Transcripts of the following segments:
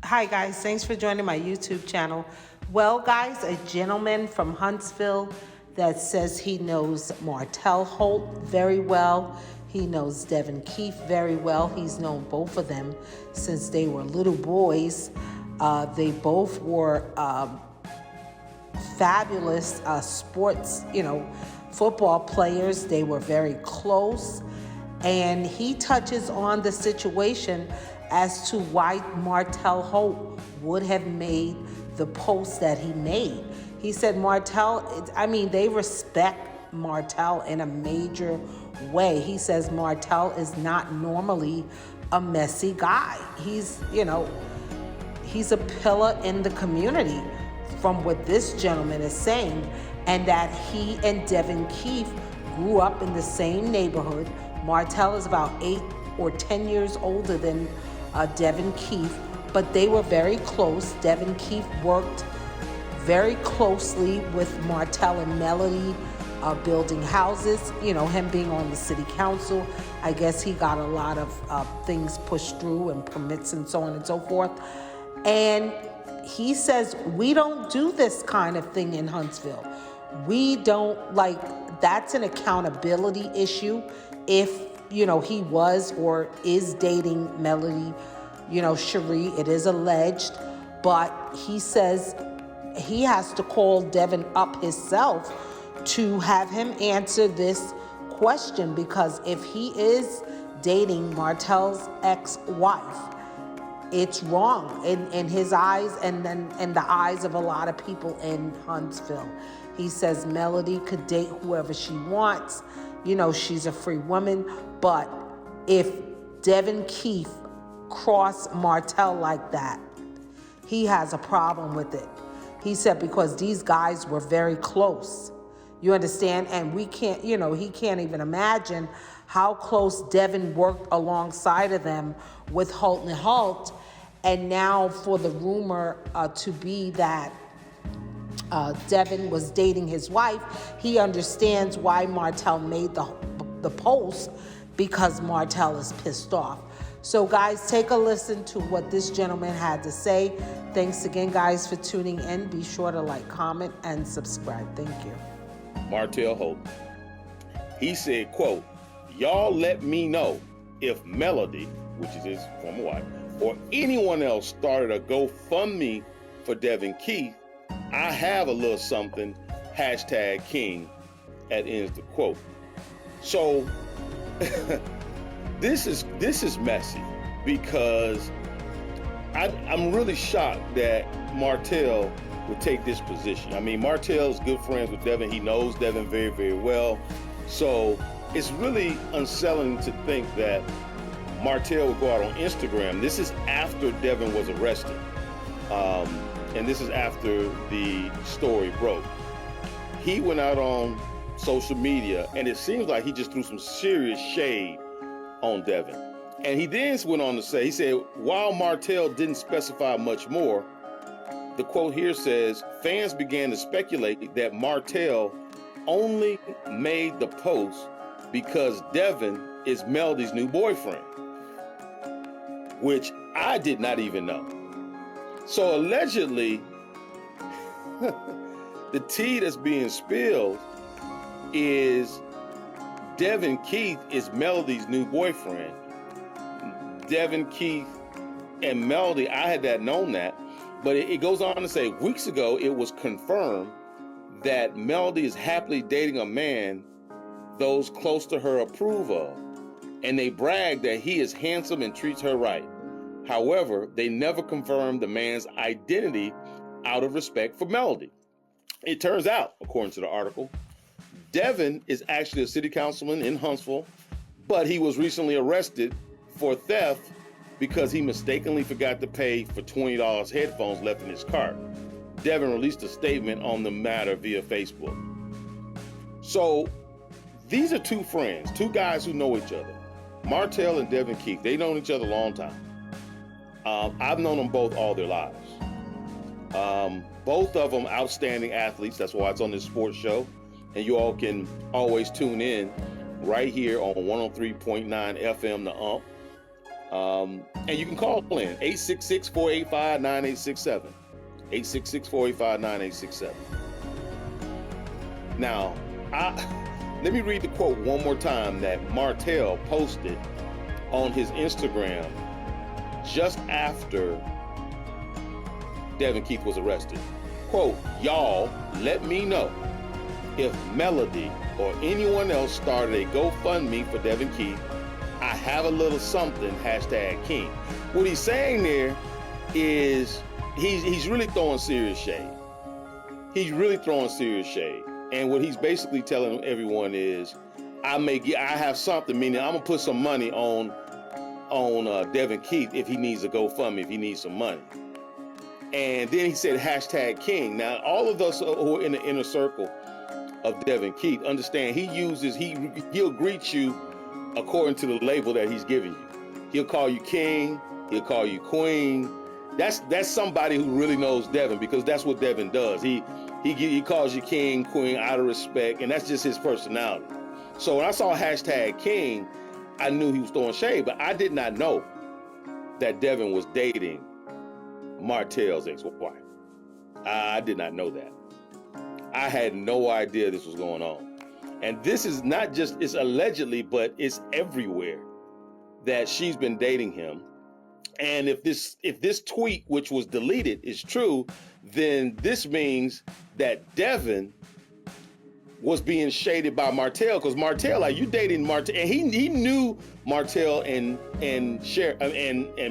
Hi guys, thanks for joining my YouTube channel. Well guys, a gentleman from Huntsville that says he knows Martel HOLT very well. He knows Devyn Keefe very well. He's known both of them since they were little boys. They both were fabulous sports, football players. They were very close. And he touches on the situation as to why Martel HOLT would have made the post that he made. He said they respect Martel in a major way. He says Martel is not normally a messy guy. He's a pillar in the community from what this gentleman is saying, and that he and Devyn Keefe grew up in the same neighborhood. Martel is about 8 or 10 years older than Devyn Keefe, but they were very close. Devyn Keefe worked very closely with Martel and Melody, building houses. Him being on the city council, I guess he got a lot of things pushed through and permits and so on and so forth. And he says, we don't do this kind of thing in Huntsville. We don't that's an accountability issue. If, he was or is dating Melody, Cherie, it is alleged, but he says he has to call Devyn up himself to have him answer this question, because if he is dating Martel's ex-wife, it's wrong in his eyes and then in the eyes of a lot of people in Huntsville. He says Melody could date whoever she wants. She's a free woman. But if Devyn Keefe crossed Martel like that, he has a problem with it. He said because these guys were very close. You understand? And we can't, he can't even imagine how close Devyn worked alongside of them with HOLT and HOLT. And now for the rumor to be that Devyn was dating his wife, he understands why Martel made the post, because Martel is pissed off. So guys, take a listen to what this gentleman had to say. Thanks again, guys, for tuning in. Be sure to like, comment, and subscribe. Thank you. Martel HOLT. He said, quote, "Y'all let me know if Melody," which is his former wife, "or anyone else started a GoFundMe for Devyn Keefe. I have a little something, #King," ends the quote. So this is messy, because I'm really shocked that Martel would take this position. I mean, Martel's good friends with Devyn. He knows Devyn very, very well. So it's really unsettling to think that Martel would go out on Instagram. This is after Devyn was arrested. And this is after the story broke. He went out on social media, and it seems like he just threw some serious shade on Devyn. And he then went on to say, he said, while Martel didn't specify much more, the quote here says, fans began to speculate that Martel only made the post because Devyn is Melody's new boyfriend, which I did not even know. So allegedly, the tea that's being spilled is Devyn Keefe is Melody's new boyfriend. Devyn Keefe and Melody, I had known that, but it goes on to say, weeks ago, it was confirmed that Melody is happily dating a man those close to her approve of, and they brag that he is handsome and treats her right. However, they never confirmed the man's identity out of respect for Melody. It turns out, according to the article, Devyn is actually a city councilman in Huntsville, but he was recently arrested for theft because he mistakenly forgot to pay for $20 headphones left in his car. Devyn released a statement on the matter via Facebook. So these are two friends, two guys who know each other. Martel and Devyn Keefe, they've known each other a long time. I've known them both all their lives. Both of them outstanding athletes. That's why it's on this sports show. And you all can always tune in right here on 103.9 FM, The And you can call in 866-485-9867. 866-485-9867. Now, let me read the quote one more time that Martel posted on his Instagram just after Devyn Keith was arrested. Quote, "Y'all, let me know if Melody or anyone else started a GoFundMe for Devyn Keith. I have a little something, #King." What he's saying there is he's really throwing serious shade. He's really throwing serious shade. And what he's basically telling everyone is, I have something, meaning I'm gonna put some money on Devyn Keith if he needs a GoFundMe, if he needs some money. And then he said #King. Now, all of us who are in the inner circle of Devyn Keith understand he'll greet you according to the label that he's giving you. He'll call you king, he'll call you queen. That's somebody who really knows Devyn, because that's what Devyn does. He calls you king, queen out of respect, and that's just his personality. So when I saw #King, I knew he was throwing shade, but I did not know that Devyn was dating Martel's ex-wife. I did not know that. I had no idea this was going on. And this is not just, it's allegedly, but it's everywhere that she's been dating him. And if this tweet, which was deleted, is true, then this means that Devyn was being shaded by Martel, because Martel, like, you dating Martel, and he knew Martel and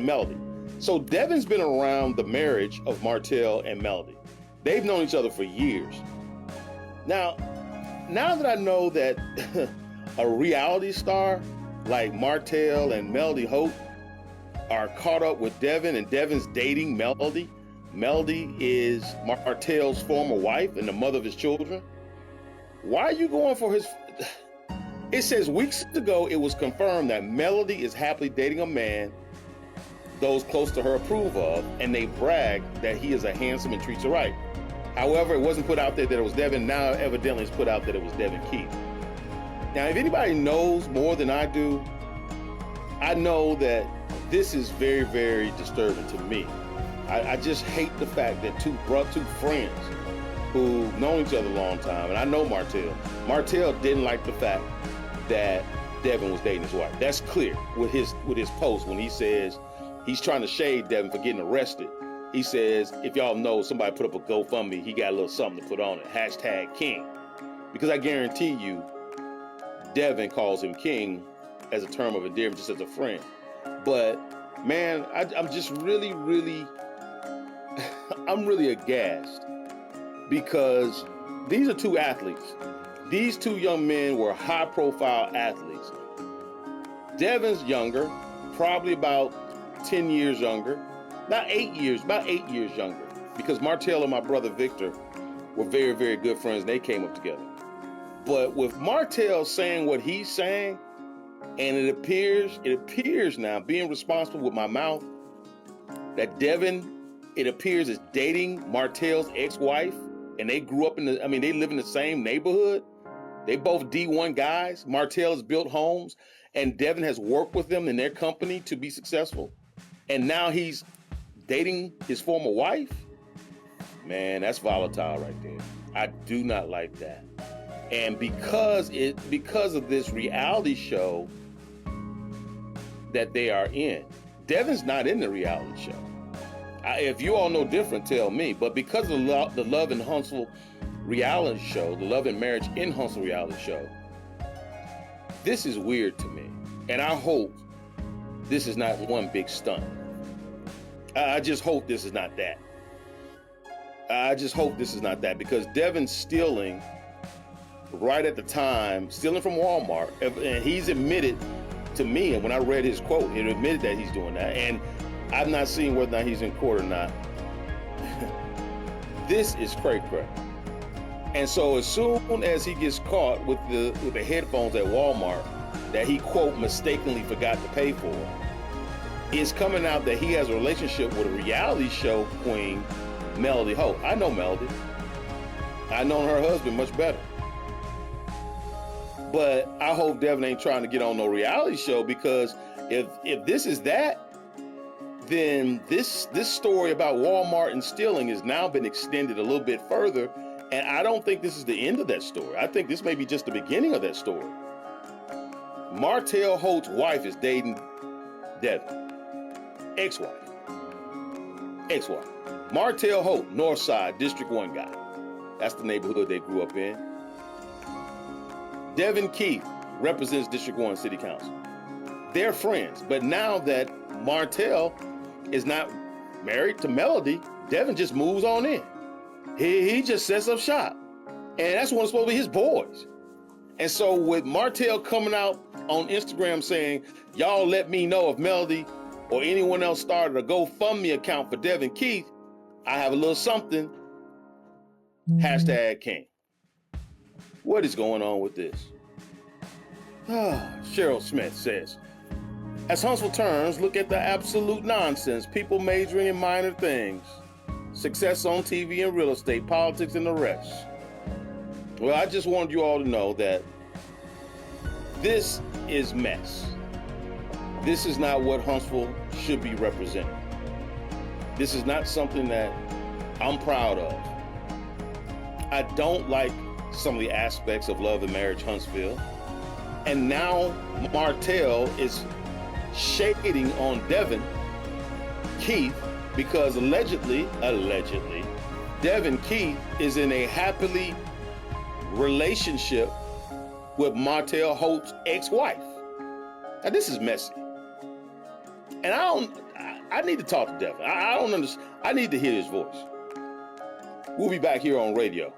Melody. So Devyn's been around the marriage of Martel and Melody. They've known each other for years. Now that I know that a reality star like Martel and Melody HOLT are caught up with Devyn, and Devyn's dating Melody. Melody is Martel's former wife and the mother of his children. Why are you going for his... It says weeks ago it was confirmed that Melody is happily dating a man those close to her approve of, and they brag that he is a handsome and treats her right. However, it wasn't put out there that it was Devyn. Now evidently it's put out that it was Devyn Keith. Now, if anybody knows more than I do, I know that this is very, very disturbing to me. I just hate the fact that two friends who've known each other a long time, and I know Martel. Martel didn't like the fact that Devyn was dating his wife. That's clear with his post when he says he's trying to shade Devyn for getting arrested. He says, if y'all know, somebody put up a GoFundMe, he got a little something to put on it, #King. Because I guarantee you, Devyn calls him king as a term of endearment, just as a friend. But man, I'm just really, I'm really aghast, because these are two athletes. These two young men were high-profile athletes. Devyn's younger, probably about 10 years younger. About 8 years younger, because Martel and my brother Victor were very, very good friends, and they came up together. But with Martel saying what he's saying, and it appears now, being responsible with my mouth, that Devyn, it appears, is dating Martel's ex-wife, and they grew up they live in the same neighborhood. They both D1 guys. Martel has built homes, and Devyn has worked with them in their company to be successful. And now he's dating his former wife. Man, that's volatile right there. I do not like that. And because of this reality show that they are in, Devyn's not in the reality show. If you all know different, tell me. But because of the Love in Huntsville reality show, the Love and Marriage in Huntsville reality show, this is weird to me. And I hope this is not one big stunt. I just hope this is not that. I just hope this is not that, because Devyn's stealing right at the time, stealing from Walmart, and he's admitted to me, and when I read his quote, he admitted that he's doing that, and I've not seen whether or not he's in court or not. This is cray-cray. And so as soon as he gets caught with the headphones at Walmart that he, quote, mistakenly forgot to pay for, it's coming out that he has a relationship with a reality show queen, Melody HOLT. I know Melody. I know her husband much better. But I hope Devyn ain't trying to get on no reality show, because If this is that, then this story about Walmart and stealing has now been extended a little bit further, and I don't think this is the end of that story. I think this may be just the beginning of that story. Martel Holt's wife is dating Devyn. Ex-wife. Martel Holt, North Side, District 1 guy. That's the neighborhood they grew up in. Devyn Keith represents District 1 City Council. They're friends, but now that Martel is not married to Melody, Devyn just moves on in. He just sets up shop. And that's one supposed to be his boys. And so with Martel coming out on Instagram saying, y'all let me know if Melody or anyone else started a GoFundMe account for Devyn Keith, I have a little something. #King. What is going on with this? Cheryl Smith says, as Huntsville turns, look at the absolute nonsense. People majoring in minor things. Success on TV and real estate, politics and the rest. Well, I just wanted you all to know that this is mess. This is not what Huntsville should be representing. This is not something that I'm proud of. I don't like some of the aspects of Love and Marriage Huntsville. And now Martel is shading on Devyn Keith because allegedly, Devyn Keith is in a happily relationship with Martel Holt's ex-wife. Now this is messy. And I need to talk to Devyn. I don't understand. I need to hear his voice. We'll be back here on radio.